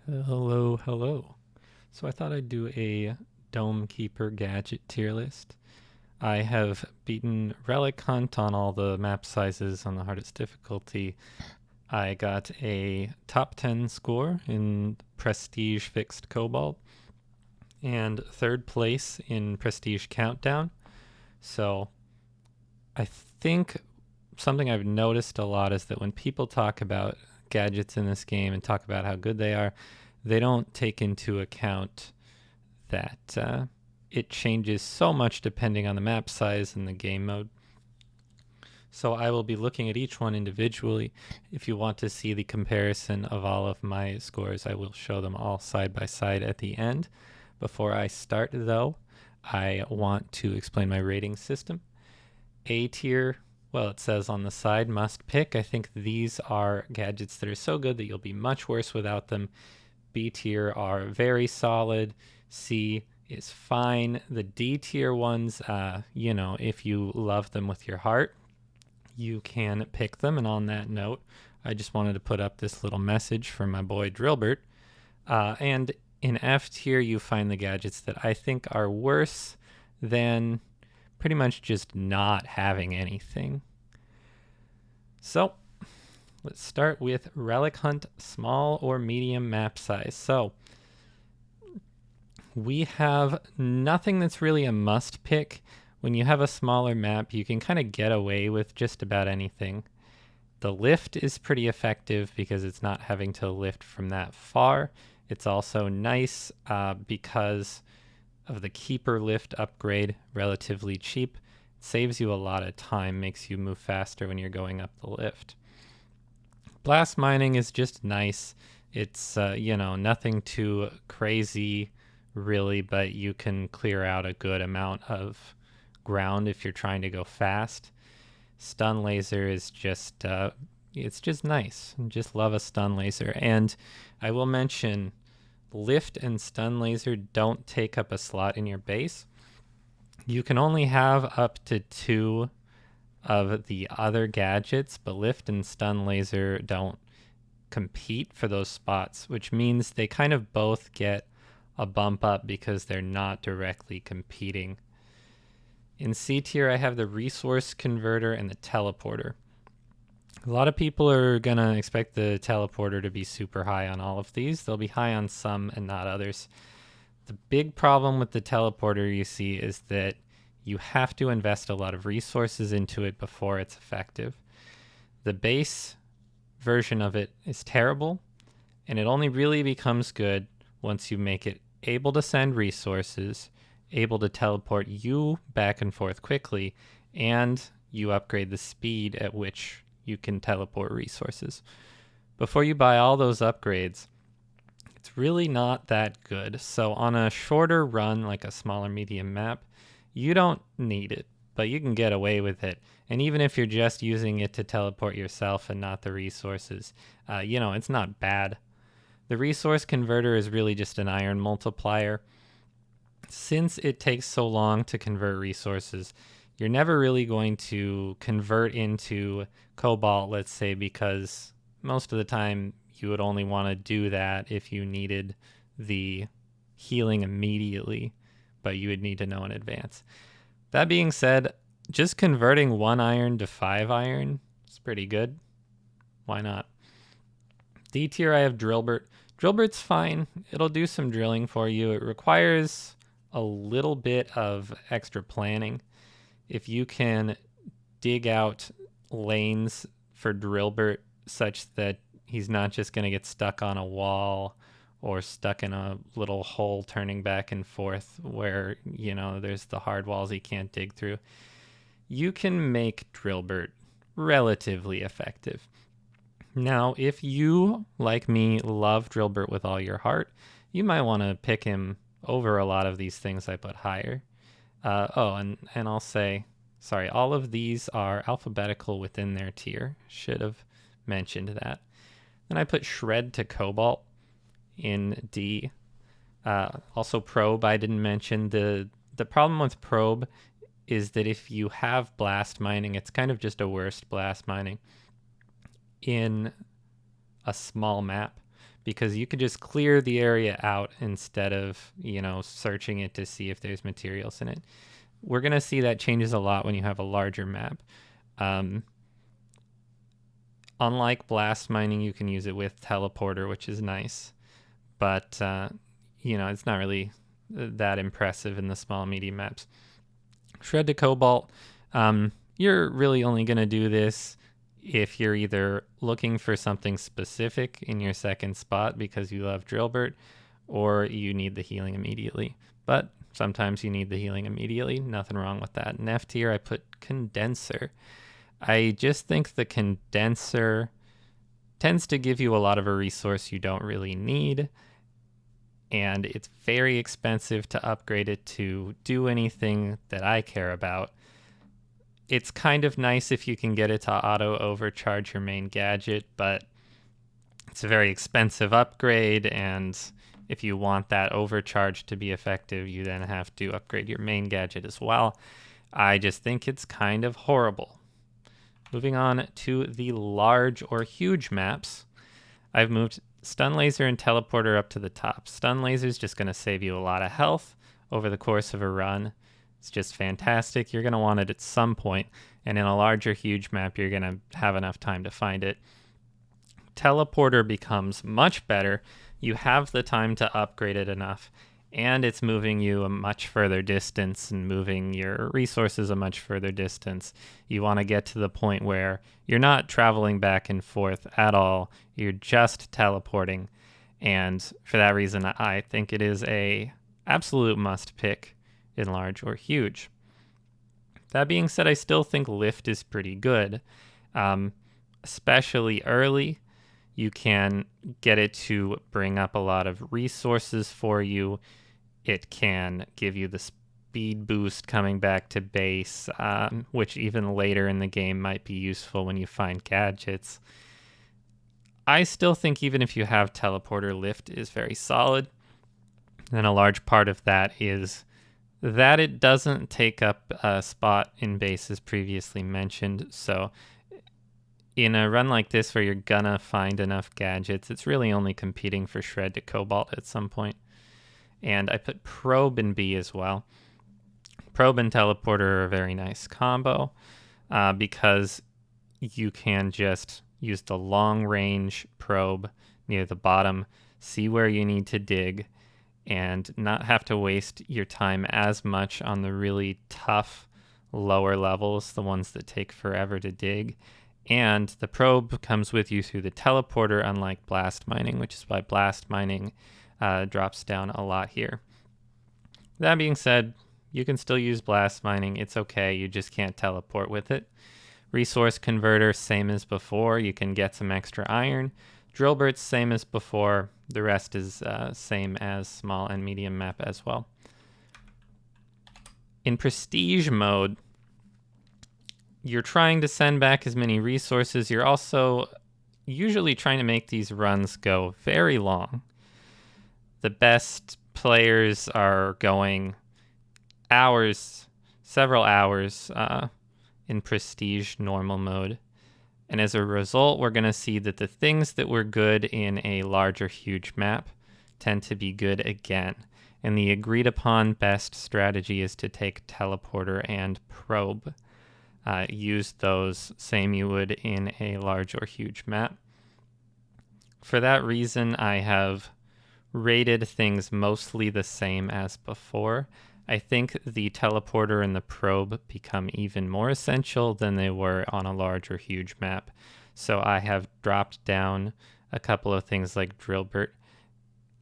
Hello, hello. So I thought I'd do a Dome Keeper Gadget tier list. I have beaten Relic Hunt on all the map sizes on the hardest difficulty. I got a top 10 score in Prestige Fixed Cobalt and third place in Prestige Countdown. So I think something I've noticed a lot is that when people talk about gadgets in this game and talk about how good they are, they don't take into account that it changes so much depending on the map size and the game mode. So I will be looking at each one individually. If you want to see the comparison of all of my scores, I will show them all side by side at the end. Before I start, though, I want to explain my rating system. A tier, well, it says on the side, must pick. I think these are gadgets that are so good that you'll be much worse without them. B tier are very solid. C is fine. The D tier ones, if you love them with your heart, you can pick them. And on that note, I just wanted to put up this little message for my boy Drillbert. And in F tier, you find the gadgets that I think are worse than pretty much just not having anything. So let's start with Relic Hunt, small or medium map size. So we have nothing that's really a must pick. When you have a smaller map, you can kind of get away with just about anything. The lift is pretty effective because it's not having to lift from that far. It's also nice because of the keeper lift upgrade, relatively cheap. It saves you a lot of time, makes you move faster when you're going up the lift. Blast mining is just nice. It's, nothing too crazy really, but you can clear out a good amount of ground if you're trying to go fast. Stun laser is just, it's just nice. Just love a stun laser. And I will mention lift and stun laser don't take up a slot in your base. You can only have up to 2 of the other gadgets, but lift and stun laser don't compete for those spots, which means they kind of both get a bump up because they're not directly competing. In C tier, I have the resource converter and the teleporter. A lot of people are going to expect the teleporter to be super high on all of these. They'll be high on some and not others. The big problem with the teleporter, you see, is that you have to invest a lot of resources into it before it's effective. The base version of it is terrible, and it only really becomes good once you make it able to send resources, able to teleport you back and forth quickly, and you upgrade the speed at which you can teleport resources. Before you buy all those upgrades, it's really not that good. So on a shorter run, like a smaller medium map, you don't need it, but you can get away with it. And even if you're just using it to teleport yourself and not the resources, it's not bad. The resource converter is really just an iron multiplier. Since it takes so long to convert resources, you're never really going to convert into cobalt, let's say, because most of the time you would only want to do that if you needed the healing immediately, but you would need to know in advance. That being said, just converting 1 iron to 5 iron is pretty good. Why not? D tier, I have Drillbert. Drillbert's fine. It'll do some drilling for you. It requires a little bit of extra planning. If you can dig out lanes for Drillbert such that he's not just going to get stuck on a wall or stuck in a little hole turning back and forth where, there's the hard walls he can't dig through, you can make Drillbert relatively effective. Now, if you, like me, love Drillbert with all your heart, you might want to pick him over a lot of these things I put higher. And I'll say, sorry, all of these are alphabetical within their tier. Should have mentioned that. Then I put Shred to Cobalt in D. Also Probe, I didn't mention. The problem with Probe is that if you have blast mining, it's kind of just a worst blast mining in a small map because you could just clear the area out instead of, searching it to see if there's materials in it. We're going to see that changes a lot when you have a larger map. Unlike blast mining, you can use it with teleporter, which is nice. But, it's not really that impressive in the small, medium maps. Shred to Cobalt, you're really only going to do this if you're either looking for something specific in your second spot because you love Drillbert, or you need the healing immediately. But sometimes you need the healing immediately. Nothing wrong with that. In F tier, I put Condenser. I just think the Condenser tends to give you a lot of a resource you don't really need, and it's very expensive to upgrade it to do anything that I care about. It's kind of nice if you can get it to auto overcharge your main gadget, but it's a very expensive upgrade, and if you want that overcharge to be effective, you then have to upgrade your main gadget as well. I just think it's kind of horrible. Moving on to the large or huge maps, I've moved Stun Laser and Teleporter up to the top. Stun Laser is just going to save you a lot of health over the course of a run. It's just fantastic. You're going to want it at some point, and in a larger, huge map, you're going to have enough time to find it. Teleporter becomes much better. You have the time to upgrade it enough, and it's moving you a much further distance and moving your resources a much further distance. You want to get to the point where you're not traveling back and forth at all. You're just teleporting. And for that reason, I think it is a absolute must pick in large or huge. That being said, I still think lift is pretty good, especially early. You can get it to bring up a lot of resources for you. It can give you the speed boost coming back to base, which even later in the game might be useful when you find gadgets. I still think even if you have teleporter, lift is very solid. And a large part of that is that it doesn't take up a spot in base as previously mentioned. So in a run like this where you're gonna find enough gadgets, it's really only competing for Shred to Cobalt at some point. And I put Probe in B as well. Probe and Teleporter are a very nice combo because you can just use the long range probe near the bottom, see where you need to dig, and not have to waste your time as much on the really tough lower levels, the ones that take forever to dig. And the probe comes with you through the teleporter, unlike blast mining, which is why blast mining drops down a lot here. That being said, you can still use blast mining. It's okay. You just can't teleport with it. Resource converter, same as before. You can get some extra iron. Drillbert's same as before. The rest is same as small and medium map as well. In prestige mode, you're trying to send back as many resources. You're also usually trying to make these runs go very long. The best players are going hours, several hours in prestige normal mode. And as a result, we're going to see that the things that were good in a larger, huge map tend to be good again. And the agreed upon best strategy is to take teleporter and probe. Use those same you would in a large or huge map. For that reason, I have rated things mostly the same as before. I think the teleporter and the probe become even more essential than they were on a large or huge map. So I have dropped down a couple of things like Drillbert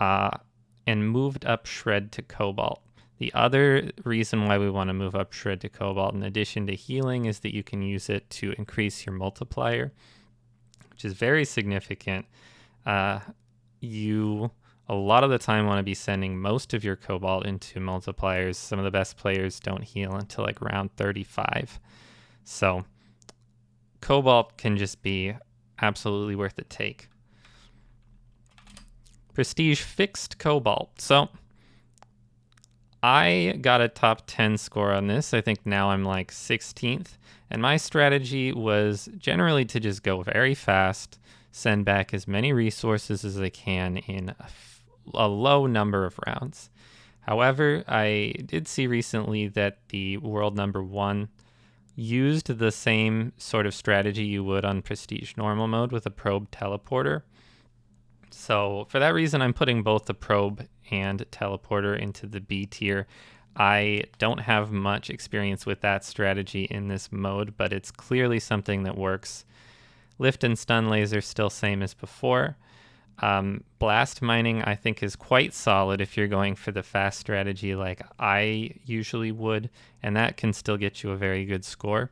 and moved up Shred to Cobalt. The other reason why we want to move up Shred to Cobalt, in addition to healing, is that you can use it to increase your multiplier, which is very significant. You a lot of the time want to be sending most of your Cobalt into multipliers. Some of the best players don't heal until like round 35. So Cobalt can just be absolutely worth the take. Prestige Fixed Cobalt. So I got a top 10 score on this. I think now I'm like 16th. And my strategy was generally to just go very fast, send back as many resources as I can in a low number of rounds. However, I did see recently that the world number 1 used the same sort of strategy you would on Prestige Normal mode with a probe teleporter. So for that reason, I'm putting both the probe and teleporter into the B tier. I don't have much experience with that strategy in this mode, but it's clearly something that works. Lift and stun laser still same as before. Blast mining I think is quite solid if you're going for the fast strategy like I usually would, and that can still get you a very good score.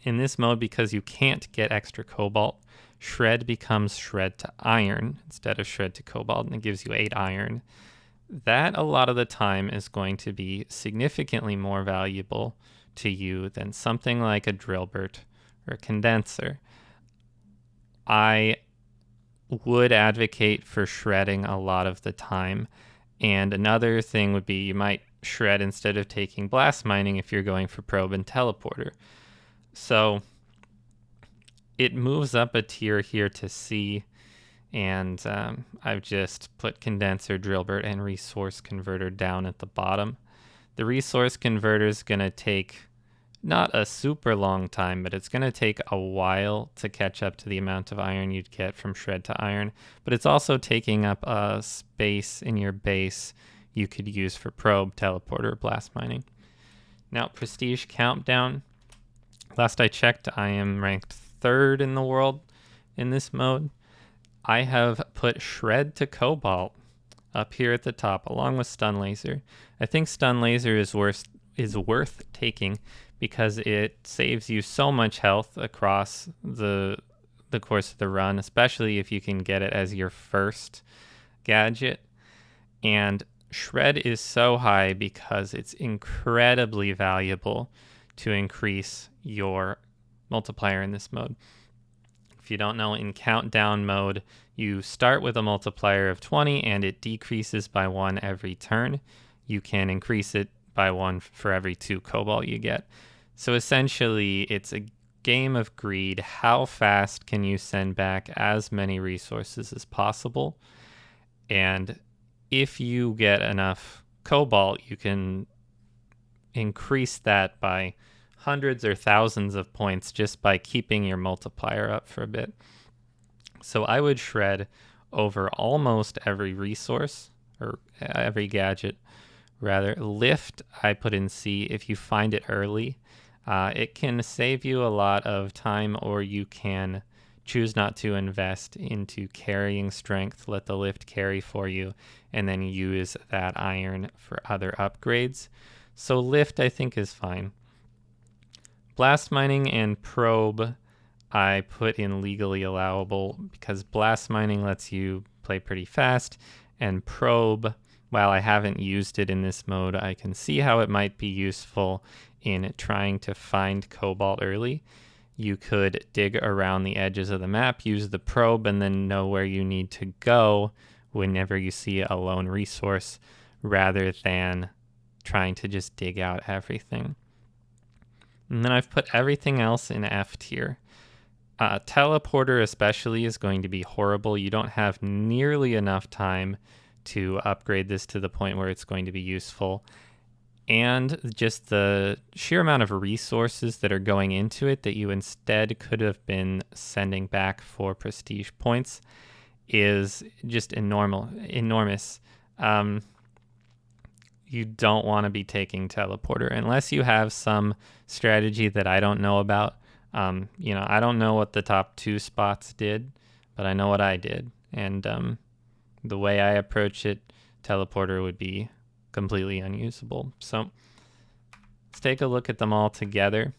In this mode, because you can't get extra cobalt, shred becomes shred to iron instead of shred to cobalt, and it gives you 8 iron. That a lot of the time is going to be significantly more valuable to you than something like a drill bit or a condenser. I would advocate for shredding a lot of the time. And another thing would be you might shred instead of taking blast mining if you're going for probe and teleporter. So it moves up a tier here to C, and I've just put condenser, drill bit, and resource converter down at the bottom. The resource converter is going to take not a super long time, but it's going to take a while to catch up to the amount of iron you'd get from shred to iron. But it's also taking up a space in your base you could use for probe, teleporter, blast mining. Now, Prestige Countdown. Last I checked, I am ranked 3rd in the world in this mode. I have put shred to cobalt up here at the top, along with stun laser. I think stun laser is worth taking because it saves you so much health across the course of the run, especially if you can get it as your first gadget. And shred is so high because it's incredibly valuable to increase your multiplier in this mode. If you don't know, in countdown mode, you start with a multiplier of 20 and it decreases by 1 every turn. You can increase it by 1 for every 2 cobalt you get. So essentially, it's a game of greed. How fast can you send back as many resources as possible? And if you get enough cobalt, you can increase that by hundreds or thousands of points just by keeping your multiplier up for a bit. So I would shred over almost every resource, or every gadget rather. Lift, I put in C if you find it early. It can save you a lot of time, or you can choose not to invest into carrying strength, let the lift carry for you, and then use that iron for other upgrades. So lift, I think, is fine. Blast mining and probe, I put in legally allowable because blast mining lets you play pretty fast, and probe, while I haven't used it in this mode, I can see how it might be useful in trying to find cobalt early. You could dig around the edges of the map, use the probe, and then know where you need to go whenever you see a lone resource, rather than trying to just dig out everything. And then I've put everything else in F tier. Teleporter especially is going to be horrible. You don't have nearly enough time to upgrade this to the point where it's going to be useful. And just the sheer amount of resources that are going into it that you instead could have been sending back for prestige points is just enormous. You don't want to be taking teleporter unless you have some strategy that I don't know about. I don't know what the top 2 spots did, but I know what I did. And the way I approach it, teleporter would be completely unusable. So let's take a look at them all together.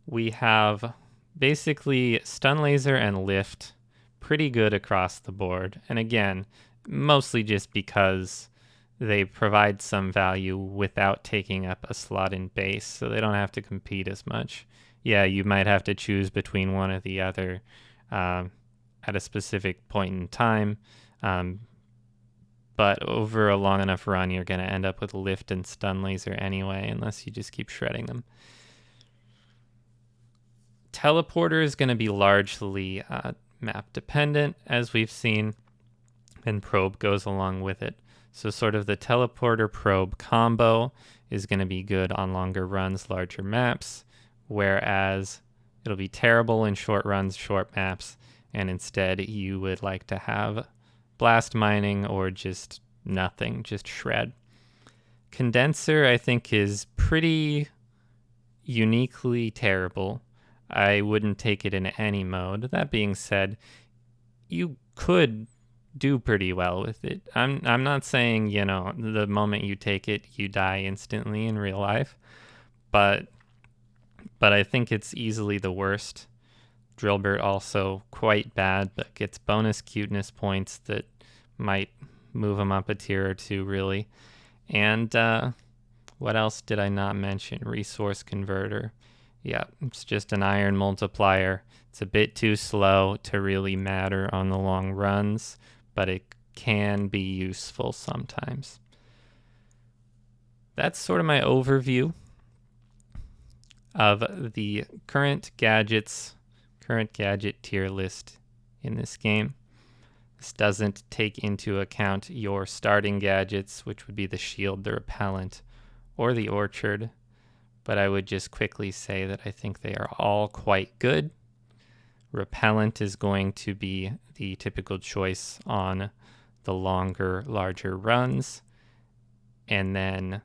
We have basically stun laser and lift pretty good across the board. And again, mostly just because they provide some value without taking up a slot in base, so they don't have to compete as much. Yeah, you might have to choose between one or the other at a specific point in time. But over a long enough run, you're going to end up with lift and stun laser anyway, unless you just keep shredding them. teleporter is going to be largely map dependent, as we've seen, and probe goes along with it. So sort of the teleporter probe combo is going to be good on longer runs, larger maps, whereas it'll be terrible in short runs, short maps, and instead you would like to have blast mining or just nothing, just shred. Condenser, I think, is pretty uniquely terrible. I wouldn't take it in any mode. That being said, you could do pretty well with it. I'm not saying, the moment you take it, you die instantly in real life, but I think it's easily the worst. Drillbert also quite bad, but gets bonus cuteness points that might move him up a tier or two, really. And what else did I not mention? Resource converter. Yeah, it's just an iron multiplier. It's a bit too slow to really matter on the long runs, but it can be useful sometimes. That's sort of my overview of the current gadget tier list in this game. This doesn't take into account your starting gadgets, which would be the shield, the repellent, or the orchard, but I would just quickly say that I think they are all quite good. Repellent is going to be the typical choice on the longer, larger runs, and then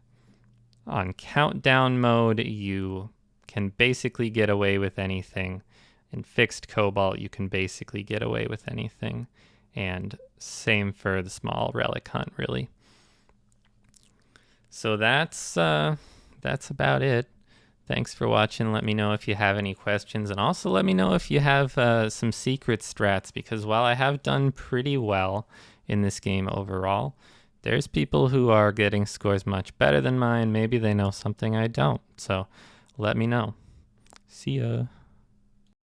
on countdown mode, you can basically get away with anything. In fixed cobalt, you can basically get away with anything. And same for the small relic hunt, really. So that's about it. Thanks for watching. Let me know if you have any questions, and also let me know if you have some secret strats, because while I have done pretty well in this game overall, there's people who are getting scores much better than mine. Maybe they know something I don't. So let me know. See ya.